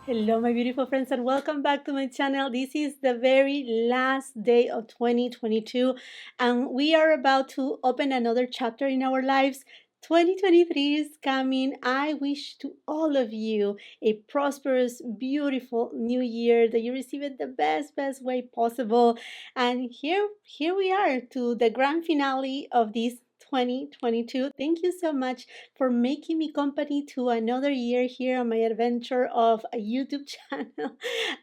Hello, my beautiful friends, and welcome back to my channel. This is the very last day of 2022, and we are about to open another chapter in our lives. 2023 is coming. I wish to all of you a prosperous, beautiful new year, that you receive it the best way possible. And here we are to the grand finale of this 2022. Thank you so much for making me company to another year here on my adventure of a YouTube channel.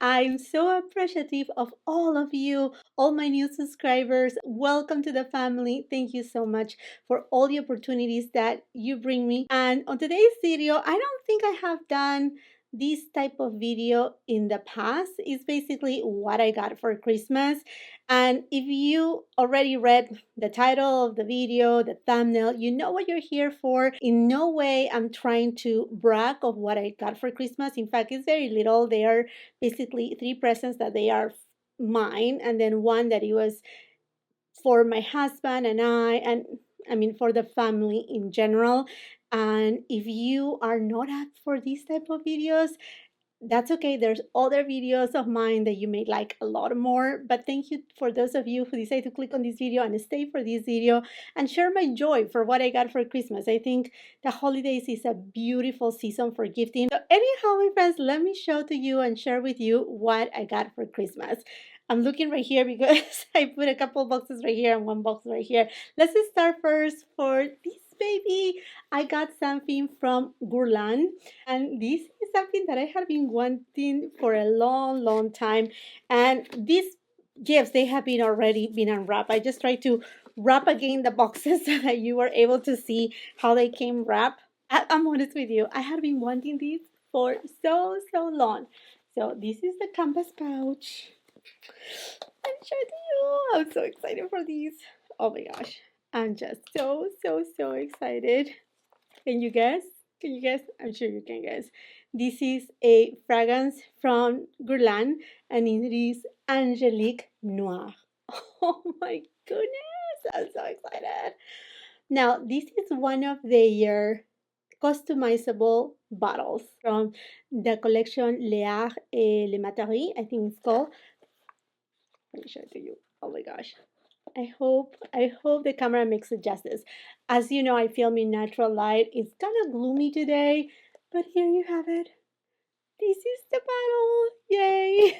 I'm so appreciative of all of you, all my new subscribers. Welcome to the family. Thank you so much for all the opportunities that you bring me. And on today's video, I don't think I have done this type of video in the past. It's basically what I got for Christmas. And if you already read the title of the video, the thumbnail, you know what you're here for. In no way I'm trying to brag of what I got for Christmas. In fact, it's very little. They are basically three presents that they are mine, and then one that it was for my husband and I mean for the family in general. And if you are not up for these type of videos, that's okay. There's other videos of mine that you may like a lot more. But thank you for those of you who decide to click on this video and stay for this video and share my joy for what I got for Christmas. I think the holidays is a beautiful season for gifting. So anyhow, my friends, let me show to you and share with you what I got for Christmas. I'm looking right here because I put a couple boxes right here and one box right here. Let's start first for this baby. I got something from Guerlain, and this is something that I have been wanting for a long time. And these gifts, they have been already been unwrapped. I just tried to wrap again the boxes so that you were able to see how they came wrapped. I'm honest with you, I have been wanting these for so long. So this is the canvas pouch. I'm sure to you. I'm so excited for these. Oh my gosh. I'm just so excited. Can you guess? Can you guess? I'm sure you can guess. This is a fragrance from Guerlain, and it is Angelique Noire. Oh my goodness, I'm so excited. Now, this is one of their customizable bottles from the collection Léa et Le Matiere, I think it's called. Let me show it to you. Oh my gosh. I hope the camera makes it justice. As you know, I film in natural light. It's kind of gloomy today, but here you have it. This is the bottle. Yay!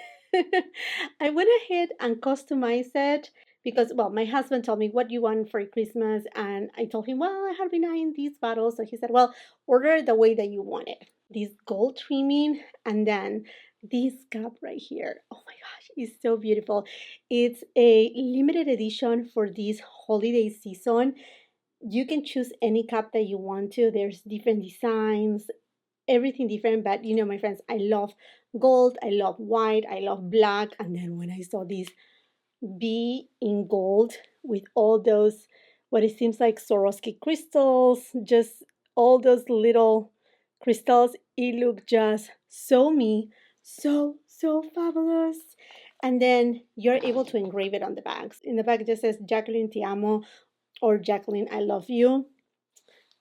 I went ahead and customized it because, well, my husband told me, what do you want for Christmas? And I told him, well, I have been eyeing these bottles. So he said, well, order it the way that you want it. This gold trimming, and then this cup right here. Oh my gosh, it's so beautiful. It's a limited edition for this holiday season. You can choose any cup that you want to. There's different designs, everything different. But you know, my friends, I love gold, I love white, I love black. And then when I saw this be in gold with all those, what it seems like Swarovski crystals, just all those little crystals, it looked just so me, so fabulous. And then you're able to engrave it on the bags. In the back it just says Jacqueline Te Amo or Jacqueline I Love You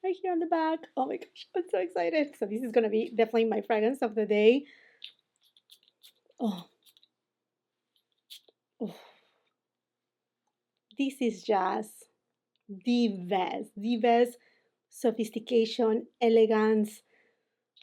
right here on the back. Oh my gosh, I'm so excited. So this is gonna be definitely my fragrance of the day. Oh, oh. This is just the best sophistication, elegance.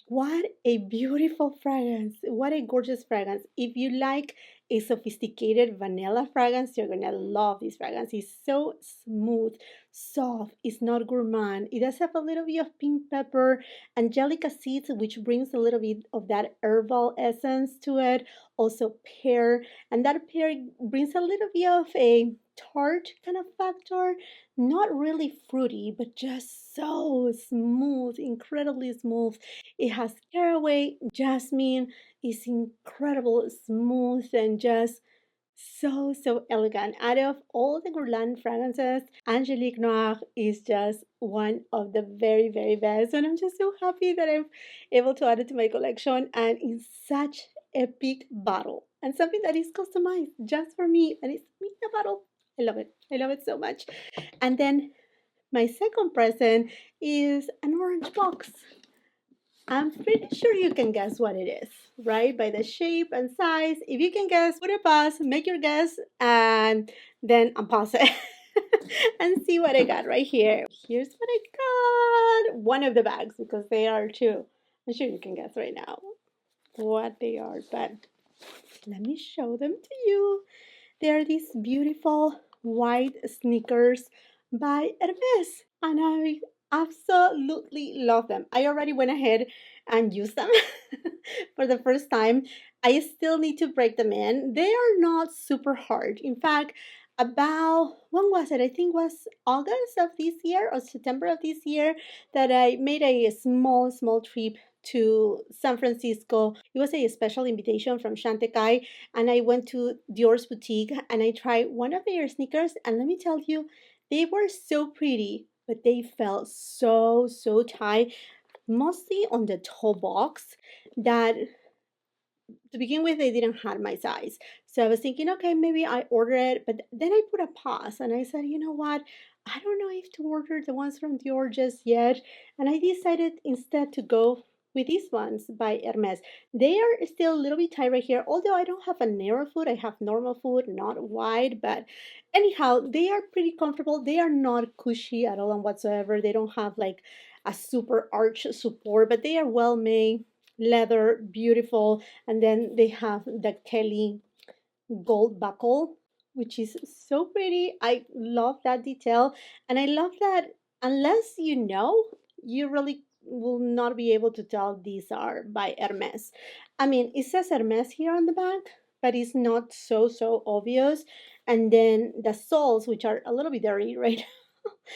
What a beautiful fragrance. What a gorgeous fragrance. If you like a sophisticated vanilla fragrance, you're gonna love this fragrance. It's so smooth, soft, it's not gourmand. It does have a little bit of pink pepper, angelica seeds, which brings a little bit of that herbal essence to it. Also pear, and that pear brings a little bit of a tart kind of factor. Not really fruity, but just so smooth, incredibly smooth. It has caraway, jasmine. It's incredible, smooth, and just so elegant. Out of all the Guerlain fragrances, Angelique Noire is just one of the very best. And I'm just so happy that I'm able to add it to my collection, and in such a big bottle. And something that is customized just for me. And it's me a bottle. I love it. I love it so much. And then my second present is an orange box. I'm pretty sure you can guess what it is, right? By the shape and size. If you can guess, put a pause, make your guess, and then unpause it and see what I got right here. Here's what I got. One of the bags because they are two. I'm sure you can guess right now what they are, but let me show them to you. They are these beautiful white sneakers by Hermes, and I absolutely love them. I already went ahead and used them for the first time. I still need to break them in. They are not super hard. In fact, about when was it? I think it was August of this year or September of this year that I made a small trip to San Francisco. It was a special invitation from Chantecaille, and I went to Dior's boutique and I tried one of their sneakers, and let me tell you, they were so pretty, but they felt so tight, mostly on the toe box, that to begin with, they didn't have my size. So I was thinking, okay, maybe I order it. But then I put a pause and I said, you know what? I don't know if to order the ones from Dior just yet. And I decided instead to go with these ones by Hermes. They are still a little bit tight right here. Although I don't have a narrow foot, I have normal foot, not wide. But anyhow, they are pretty comfortable. They are not cushy at all and whatsoever. They don't have like a super arch support, but they are well made, leather, beautiful, and then they have the Kelly gold buckle, which is so pretty. I love that detail. And I love that unless you know, you really will not be able to tell these are by Hermes. I mean, it says Hermes here on the back, but it's not so obvious. And then the soles, which are a little bit dirty right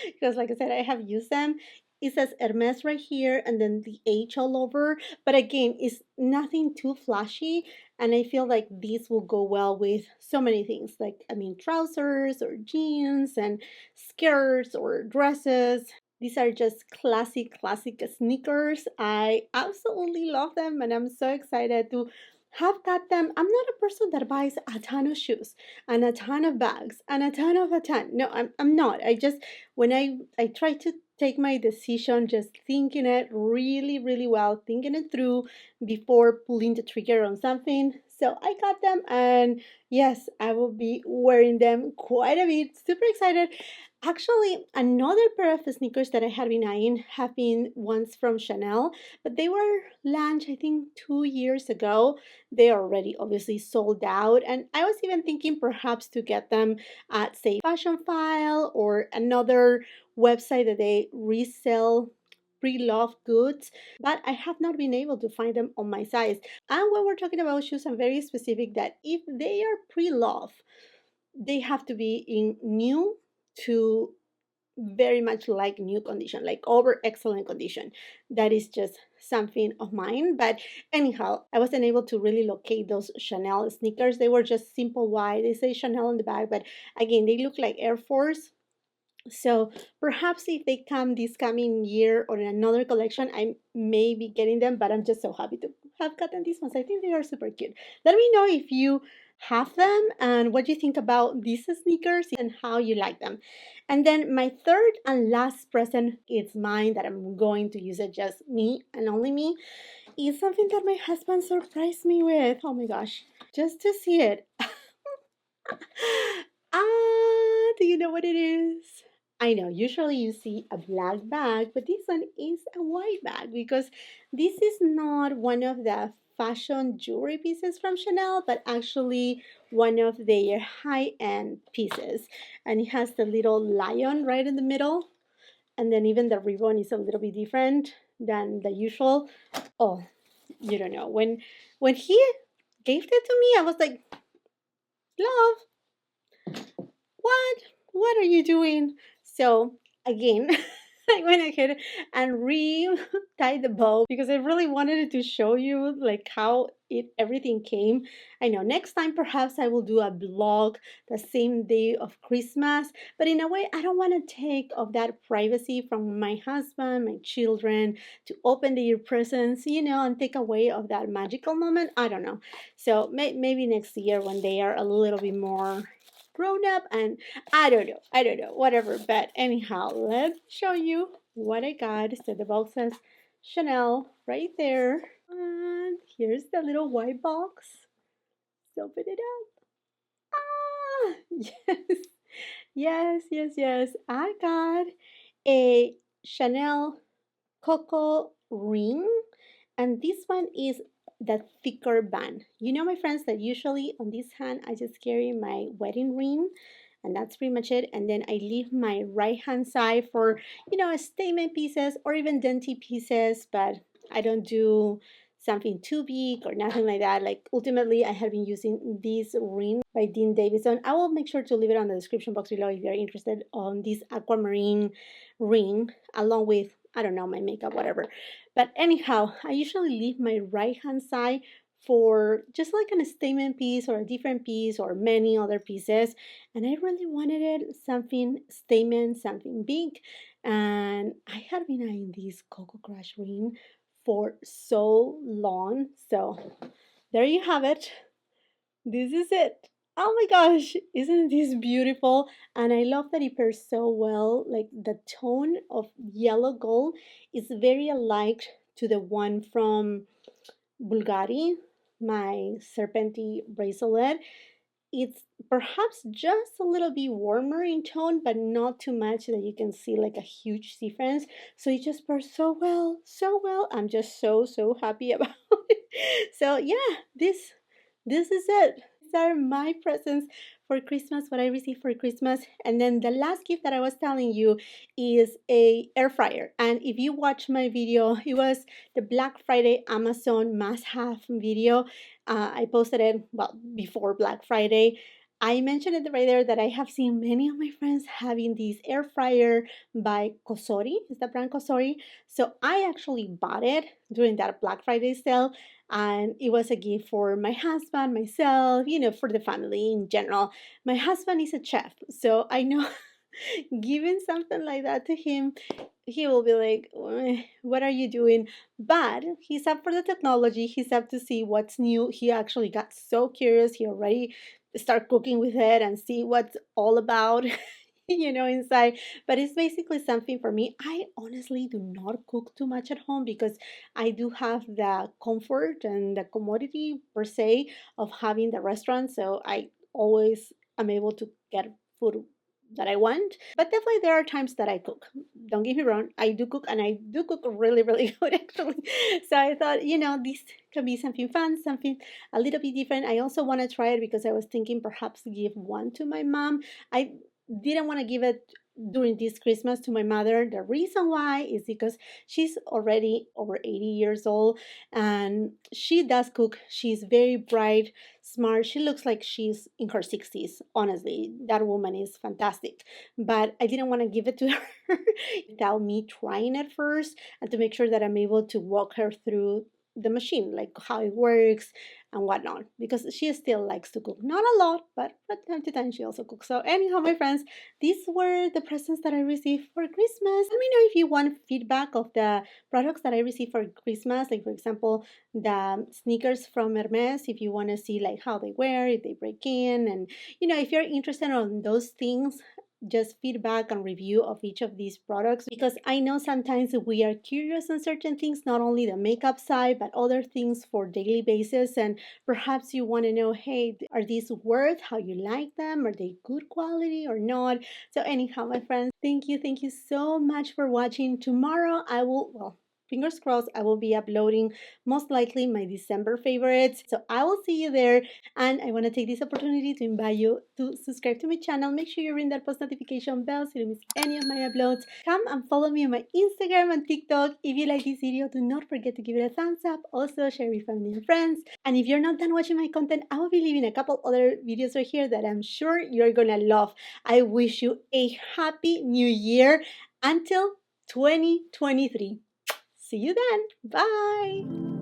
because like I said, I have used them. It says Hermes right here and then the H all over. But again, it's nothing too flashy. And I feel like these will go well with so many things. Like, I mean, trousers or jeans and skirts or dresses. These are just classic sneakers. I absolutely love them and I'm so excited to have got them. I'm not a person that buys a ton of shoes and a ton of bags and a ton of a ton. No, I'm not. I just when I try to take my decision just thinking it really well, thinking it through before pulling the trigger on something. So I got them and yes, I will be wearing them quite a bit. Super excited. Actually, another pair of sneakers that I had been eyeing have been ones from Chanel, but they were launched I think 2 years ago. They are already obviously sold out, and I was even thinking perhaps to get them at say Fashion File or another website that they resell pre-loved goods, but I have not been able to find them on my size. And when we're talking about shoes, I'm very specific that if they are pre-loved, they have to be in new to very much like new condition, like over excellent condition. That is just something of mine. But anyhow, I wasn't able to really locate those Chanel sneakers. They were just simple white. They say Chanel on the back, but again, they look like Air Force. So perhaps if they come this coming year or in another collection, I may be getting them, but I'm just so happy to have gotten these ones. I think they are super cute. Let me know if you have them and what you think about these sneakers and how you like them. And then my third and last present is mine that I'm going to use it just me and only me. Is something that my husband surprised me with. Oh my gosh, just to see it. Do you know what it is? I know, usually you see a black bag, but this one is a white bag because this is not one of the fashion jewelry pieces from Chanel, but actually one of their high-end pieces. And it has the little lion right in the middle, and then even the ribbon is a little bit different than the usual. Oh, you don't know. When he gave it to me, I was like, love, what? What are you doing? So again, I went ahead and re-tied the bow because I really wanted to show you like how it everything came. I know next time perhaps I will do a vlog the same day of Christmas, but in a way I don't want to take of that privacy from my husband, my children to open their presents, and take away of that magical moment. I don't know. So maybe next year when they are a little bit more grown up and I don't know, whatever. But anyhow, let's show you what I got. So the box says Chanel right there. And here's the little white box. Let's open it up. Ah, yes, yes. I got a Chanel Coco ring, and this one is the thicker band. You know, my friends, that usually on this hand I just carry my wedding ring, and that's pretty much it. And then I leave my right hand side for, statement pieces or even dainty pieces, but I don't do something too big or nothing like that. Like, ultimately, I have been using this ring by Dean Davidson. I will make sure to leave it on the description box below if you're interested on this aquamarine ring, along with, I don't know, my makeup, whatever. But anyhow, I usually leave my right hand side for just like a statement piece or a different piece or many other pieces. And I really wanted it something statement, something big. And I had been eyeing this Coco Crush ring for so long. So there you have it. This is it. Oh my gosh, isn't this beautiful? And I love that it pairs so well. Like, the tone of yellow gold is very alike to the one from Bulgari, my Serpenti bracelet. It's perhaps just a little bit warmer in tone, but not too much that you can see like a huge difference. So it just pairs so well, so well. I'm just so happy about it. So yeah, this is it. These are my presents for Christmas, what I received for Christmas. And then the last gift that I was telling you is a air fryer. And if you watch my video, it was the Black Friday Amazon must-have video. I posted it, well, before Black Friday. I mentioned it right there that I have seen many of my friends having this air fryer by COSORI. Is the brand COSORI? So I actually bought it during that Black Friday sale, and it was a gift for my husband, myself, for the family in general. My husband is a chef, so I know giving something like that to him, he will be like, what are you doing? But he's up for the technology. He's up to see what's new. He actually got so curious. He already start cooking with it and see what's all about. Inside. But it's basically something for me. I honestly do not cook too much at home because I do have the comfort and the commodity per se of having the restaurant. So I always am able to get food that I want. But definitely there are times that I cook. Don't get me wrong, I do cook, and I do cook really good actually. So I thought, this can be something fun, something a little bit different. I also want to try it because I was thinking perhaps give one to my mom. I didn't want to give it during this Christmas to my mother. The reason why is because she's already over 80 years old, and she does cook. She's very bright, smart. She looks like she's in her 60s. Honestly, that woman is fantastic. But I didn't want to give it to her without me trying it first, and to make sure that I'm able to walk her through the machine, like how it works and whatnot, because she still likes to cook. Not a lot, but from time to time she also cooks. So anyhow, my friends, these were the presents that I received for Christmas. Let me know if you want feedback of the products that I received for Christmas, like for example the sneakers from Hermes, if you want to see like how they wear, if they break in, and if you're interested on those things, just feedback and review of each of these products, because I know sometimes we are curious on certain things, not only the makeup side but other things for daily basis, and perhaps you want to know, hey, are these worth how you like them? Are they good quality or not? So anyhow, my friends, thank you so much for watching. Tomorrow I will, well, fingers crossed, I will be uploading most likely my December favorites. So I will see you there. And I want to take this opportunity to invite you to subscribe to my channel. Make sure you ring that post notification bell so you don't miss any of my uploads. Come and follow me on my Instagram and TikTok. If you like this video, do not forget to give it a thumbs up. Also, share with family and friends. And if you're not done watching my content, I will be leaving a couple other videos right here that I'm sure you're gonna love. I wish you a happy new year until 2023. See you then. Bye.